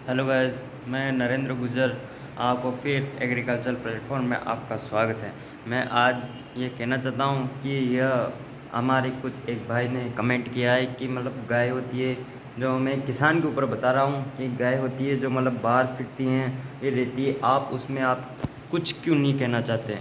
Hello guys, मैं नरेंद्र गुजर आपको फिर एग्रीकल्चर प्लेटफॉर्म में आपका स्वागत है। मैं आज ये कहना चाहता हूँ कि यह हमारे कुछ एक भाई ने कमेंट किया है कि मतलब गाय होती है, जो मैं किसान के ऊपर बता रहा हूँ कि गाय होती है जो मतलब बाहर फिरती हैं, ये रहती है, आप उसमें आप कुछ क्यों नहीं कहना चाहते?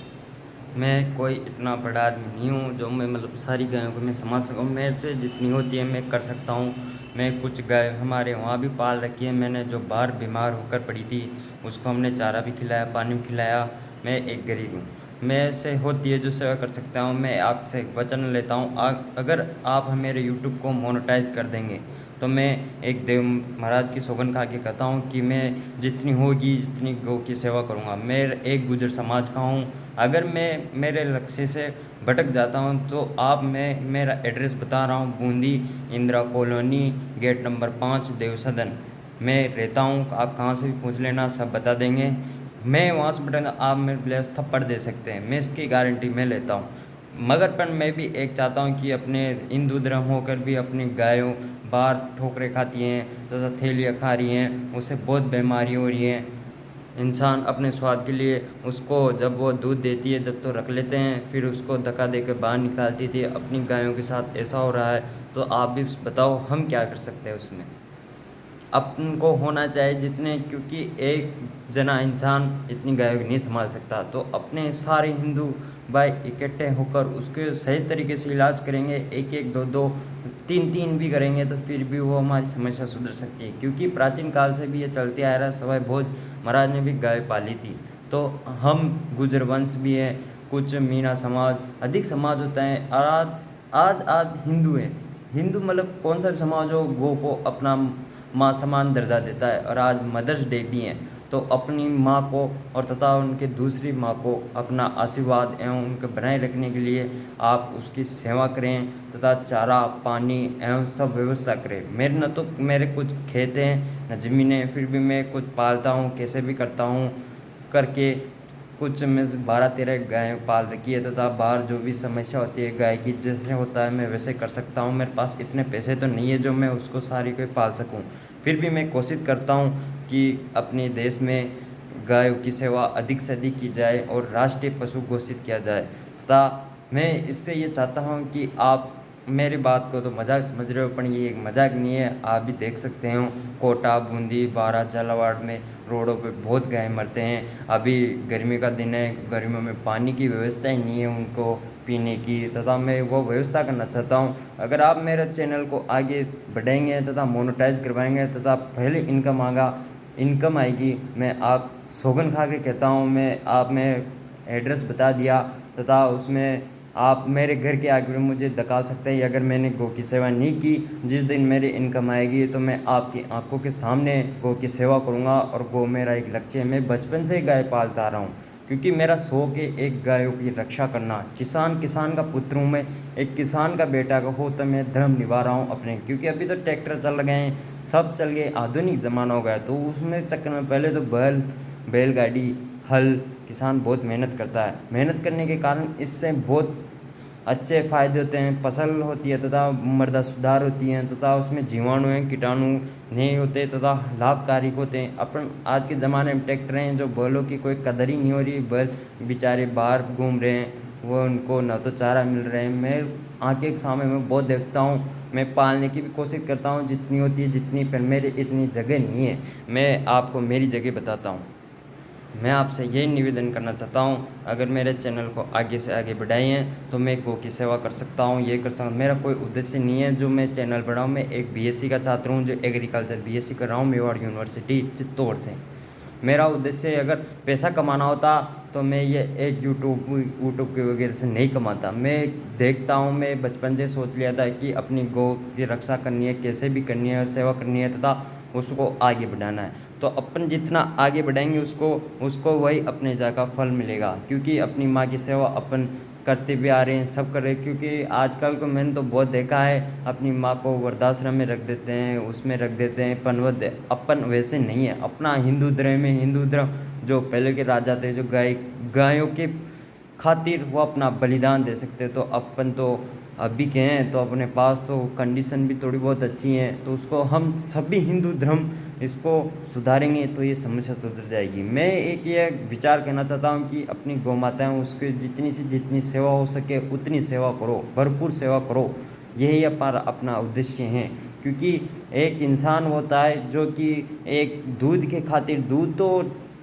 मैं कोई इतना बड़ा आदमी नहीं हूँ जो मैं मतलब सारी गायों को मैं संभाल सकूँ। मेरे से जितनी होती है मैं कर सकता हूँ। मैं कुछ गाय हमारे वहाँ भी पाल रखी है मैंने, जो बाहर बीमार होकर पड़ी थी, उसको हमने चारा भी खिलाया, पानी भी खिलाया। मैं एक गरीब हूँ, मैं से होती है जो सेवा कर सकता हूँ। मैं आपसे एक वचन लेता हूँ, अगर आप मेरे यूट्यूब को मोनेटाइज कर देंगे तो मैं एक देव महाराज की सौगंध खा के कहता हूँ कि मैं जितनी होगी जितनी गौ की सेवा करूँगा। मैं एक गुजर समाज का हूँ। अगर मैं मेरे लक्ष्य से भटक जाता हूँ तो आप मैं मेरा एड्रेस बता रहा हूँ, Bundi Indira colony, gate number 5, Dev Sadan मैं रहता हूँ। आप कहाँ से भी पूछ लेना, सब बता देंगे। मैं वहाँ से भटक, आप मेरे प्लेस थप्पड़ दे सकते हैं, मैं इसकी गारंटी मैं लेता हूँ। मगर पर मैं भी एक चाहता हूँ कि अपने हिंदू धर्म होकर भी अपनी गायों बाहर ठोकरें खाती हैं तथा थैलियाँ खा रही हैं, उसे बहुत बीमारी हो रही है। इंसान अपने स्वाद के लिए उसको, जब वो दूध देती है जब तो रख लेते हैं, फिर उसको धक्का देकर बाहर निकालती थी। अपनी गायों के साथ ऐसा हो रहा है, तो आप भी बताओ हम क्या कर सकते हैं उसमें? अपन को होना चाहिए जितने, क्योंकि एक जना इंसान इतनी गायों को नहीं संभाल सकता, तो अपने सारे हिंदू भाई इकट्ठे होकर उसके सही तरीके से इलाज करेंगे, एक एक दो दो तीन तीन भी करेंगे तो फिर भी वो हमारी समस्या सुधर सकती है। क्योंकि प्राचीन काल से भी ये चलते आ रहा है, सवाई भोज महाराज ने भी गाय पाली थी। तो हम गुजर वंश भी हैं, कुछ मीना समाज, अधिक समाज होता है। और आज आज आज हिंदू है, हिंदू मतलब कौन सा भी समाज हो, गौ को अपना माँ समान दर्जा देता है। और आज मदर्स डे भी है, तो अपनी माँ को और तथा उनके दूसरी माँ को अपना आशीर्वाद एवं उनके बनाए रखने के लिए आप उसकी सेवा करें तथा चारा पानी एवं सब व्यवस्था करें। मेरे न तो मेरे कुछ खेत हैं न ज़मीनें, फिर भी मैं कुछ पालता हूँ, कैसे भी करता हूँ करके। कुछ में 12-13 गायें पाल रखी है तथा बाहर जो भी समस्या होती है गाय की, जैसे होता है मैं वैसे कर सकता हूँ। मेरे पास इतने पैसे तो नहीं है जो मैं उसको सारी को पाल सकूँ, फिर भी मैं कोशिश करता हूँ कि अपने देश में गायों की सेवा अधिक से अधिक की जाए और राष्ट्रीय पशु घोषित किया जाए। तथा मैं इससे ये चाहता हूँ कि आप मेरी बात को तो मजाक समझ रहे हो, पर ये एक मजाक नहीं है, आप भी देख सकते हो। कोटा, बूंदी, बारा, झालावाड़ में रोडों पे बहुत गाय मरते हैं। अभी गर्मी का दिन है, गर्मियों में पानी की व्यवस्था ही नहीं है उनको पीने की, तथा मैं वो व्यवस्था करना चाहता हूँ। अगर आप मेरे चैनल को आगे बढ़ाएंगे तथा मोनेटाइज करवाएंगे तथा पहले इनकम आएगी, मैं आप सौगंध खा के कहता हूँ, मैं एड्रेस बता दिया तथा उसमें आप मेरे घर के आगे मुझे धकाल सकते हैं। अगर मैंने गौ की सेवा नहीं की, जिस दिन मेरी इनकम आएगी तो मैं आपकी आंखों के सामने गौ की सेवा करूंगा। और गौ मेरा एक लक्ष्य है, मैं बचपन से ही गाय पालता आ रहा हूँ, क्योंकि मेरा शौक है एक गायों की रक्षा करना। किसान का पुत्र हूँ मैं, एक किसान का बेटा का हो तो मैं धर्म निभा रहा हूँ अपने। क्योंकि अभी तो ट्रैक्टर चल गए हैं, सब चल गए, आधुनिक ज़माना हो गया, तो उसमें चक्कर में पहले तो बैलगाड़ी, हल, किसान बहुत मेहनत करता है। मेहनत करने के कारण इससे बहुत अच्छे फ़ायदे होते हैं, फसल होती है तथा मृदा सुधार होती हैं तथा उसमें जीवाणु हैं, कीटाणु नहीं होते तथा लाभकारी होते हैं। अपन आज के ज़माने में ट्रैक्टर हैं जो बैलों की कोई कदर ही नहीं हो रही, बैल बेचारे बाहर घूम रहे हैं, वो उनको ना तो चारा मिल रहे हैं। मैं आंखें के सामने मैं बहुत देखता हूँ, मैं पालने की भी कोशिश करता हूँ जितनी होती है जितनी, पर मेरी इतनी जगह नहीं है। मैं आपको मेरी जगह बताता हूँ। मैं आपसे यही निवेदन करना चाहता हूँ, अगर मेरे चैनल को आगे से आगे बढ़ाइए तो मैं गौ की सेवा कर सकता हूँ, ये कर सकता हूँ। मेरा कोई उद्देश्य नहीं है जो मैं चैनल बढ़ाऊँ। मैं एक बीएससी का छात्र हूँ जो एग्रीकल्चर बीएससी कर रहा हूँ मेवाड़ यूनिवर्सिटी चित्तौड़ से। मेरा उद्देश्य अगर पैसा कमाना होता तो मैं ये एक यूट्यूब के वगैरह से नहीं कमाता। मैं देखता हूँ, मैं बचपन से सोच लिया था कि अपनी गौ की रक्षा करनी है, कैसे भी करनी है और सेवा करनी है तथा उसको आगे बढ़ाना है। तो अपन जितना आगे बढ़ाएंगे उसको उसको वही अपने जगह फल मिलेगा। क्योंकि अपनी माँ की सेवा अपन करते भी आ रहे हैं, सब कर रहे हैं। क्योंकि आजकल को मैंने तो बहुत देखा है, अपनी माँ को वृद्धाश्रम में रख देते हैं, उसमें रख देते हैं पनवत। अपन वैसे नहीं है, अपना हिंदू धर्म में, हिंदू धर्म जो पहले के राजा थे जो गायों के खातिर वो अपना बलिदान दे सकते, तो अपन तो अभी के हैं तो अपने पास तो कंडीशन भी थोड़ी बहुत अच्छी हैं, तो उसको हम सभी हिंदू धर्म इसको सुधारेंगे तो ये समस्या सुधर जाएगी। मैं एक ये विचार कहना चाहता हूँ कि अपनी गौ माता है उसकी जितनी से जितनी सेवा हो सके उतनी सेवा करो, भरपूर सेवा करो। यही अपना उद्देश्य है, क्योंकि एक इंसान होता है जो कि एक दूध के खातिर, दूध तो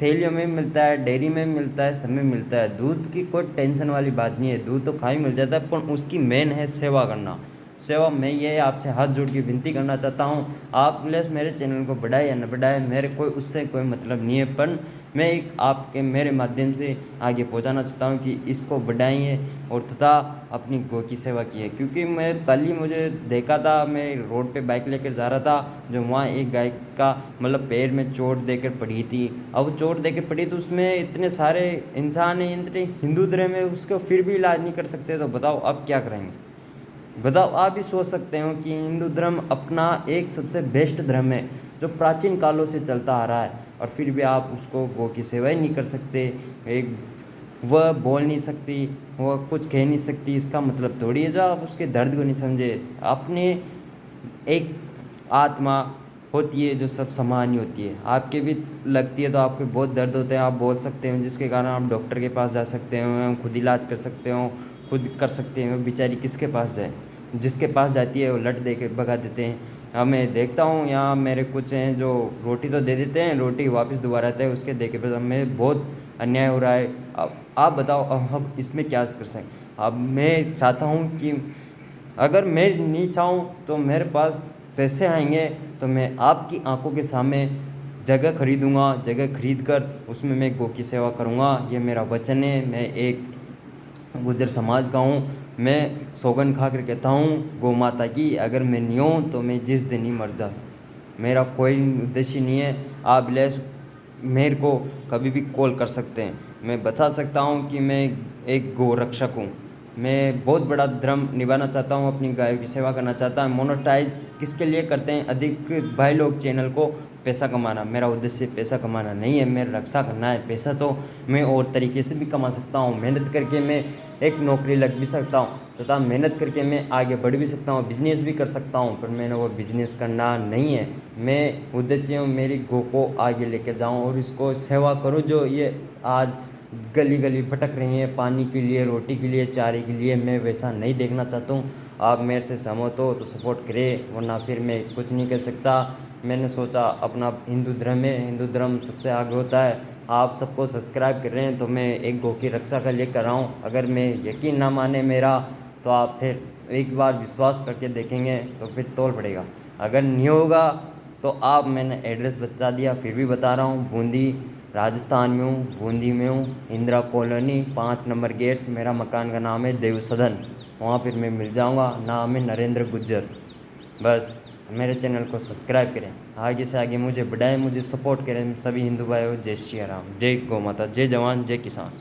थैलियों में मिलता है, डेयरी में मिलता है, सब में मिलता है, दूध की कोई टेंशन वाली बात नहीं है, दूध तो खा ही मिल जाता है, पर उसकी मेन है सेवा करना। सेवा मैं ये आपसे हाथ जोड़ के विनती करना चाहता हूँ, आप प्लीज़ मेरे चैनल को बढ़ाए या न बढ़ाए, मेरे कोई उससे कोई मतलब नहीं है, पर मैं एक आपके मेरे माध्यम से आगे पहुँचाना चाहता हूँ कि इसको बढ़ाइए और तथा अपनी गौ की सेवा की है। क्योंकि मैं कल ही मुझे देखा था, मैं रोड पे बाइक लेकर जा रहा था, जो वहाँ एक गाय का मतलब पैर में चोट देकर पड़ी थी। अब चोट देकर पड़ी तो उसमें इतने सारे इंसान हैं, इतने हिंदू धर्म है, उसको फिर भी इलाज नहीं कर सकते, तो बताओ अब क्या करेंगे। बताओ, आप भी सोच सकते हो कि हिंदू धर्म अपना एक सबसे बेस्ट धर्म है जो प्राचीन कालों से चलता आ रहा है, और फिर भी आप उसको गौ की सेवा ही नहीं कर सकते। एक वह बोल नहीं सकती, वह कुछ कह नहीं सकती, इसका मतलब थोड़ी है जो आप उसके दर्द को नहीं समझे। अपने एक आत्मा होती है जो सब समान ही होती है, आपके भी लगती है तो आपके बहुत दर्द होते हैं, आप बोल सकते हो, जिसके कारण आप डॉक्टर के पास जा सकते हो, खुद इलाज कर सकते हो, खुद कर सकते हो। बेचारी किसके पास जाए, जिसके पास जाती है वो लट दे के भगा देते हैं। अब मैं देखता हूँ यहाँ मेरे कुछ हैं जो रोटी तो दे देते हैं, रोटी वापस दोबारा आते हैं उसके दे के, बस हमें बहुत अन्याय हो रहा है। अब आप बताओ, अब हम इसमें क्या कर सकते। अब मैं चाहता हूँ कि अगर मैं नहीं चाहूँ तो मेरे पास पैसे आएंगे, तो मैं आपकी आंखों के सामने जगह खरीदूँगा, जगह खरीद कर उसमें मैं गौ की सेवा करूँगा। ये मेरा वचन है, मैं एक गुर्जर समाज का हूँ। मैं सौगंध खा कर कहता हूँ गौ माता की, अगर मैं नहीं हूँ तो मैं जिस दिन ही मर जा, मेरा कोई उद्देश्य नहीं है। आप लेस मेरे को कभी भी कॉल कर सकते हैं, मैं बता सकता हूँ कि मैं एक गौ रक्षक हूँ। मैं बहुत बड़ा धर्म निभाना चाहता हूँ, अपनी गायों की सेवा करना चाहता हूँ। मोनेटाइज किसके लिए करते हैं अधिक भाई लोग चैनल को, पैसा कमाना। मेरा उद्देश्य पैसा कमाना नहीं है, मेरा रक्षा करना है। पैसा तो मैं और तरीके से भी कमा सकता हूँ, मेहनत करके मैं एक नौकरी लग भी सकता हूँ, तथा मेहनत करके मैं आगे बढ़ भी सकता हूँ, बिजनेस भी कर सकता हूँ, पर मैंने वो बिजनेस करना नहीं है। मैं उद्देश्य मेरी गौ को आगे लेकर जाऊँ और इसको सेवा करूँ, जो ये आज गली गली भटक रही हैं पानी के लिए, रोटी के लिए, चारे के लिए। मैं वैसा नहीं देखना चाहता हूँ। आप मेरे से सहमत हो तो सपोर्ट करें, वरना फिर मैं कुछ नहीं कर सकता। मैंने सोचा अपना हिंदू धर्म है, हिंदू धर्म सबसे आगे होता है। आप सबको सब्सक्राइब कर रहे हैं तो मैं एक गौ की रक्षा का लेकर रहा हूँ। अगर मैं यकीन ना माने मेरा, तो आप फिर एक बार विश्वास करके देखेंगे तो फिर तोल पड़ेगा। अगर नहीं होगा तो आप, मैंने एड्रेस बता दिया फिर भी बता रहा हूँ, बूंदी राजस्थान में हूँ, बूंदी में हूँ, इंदिरा कॉलोनी 5 नंबर गेट, मेरा मकान का नाम है देव सदन। वहाँ फिर मैं मिल जाऊँगा, नाम है नरेंद्र गुज्जर। बस मेरे चैनल को सब्सक्राइब करें, आगे से आगे मुझे बढ़ाएं, मुझे सपोर्ट करें। सभी हिंदू भाइयों, जय श्री राम, जय गौ माता, जय जवान, जय किसान।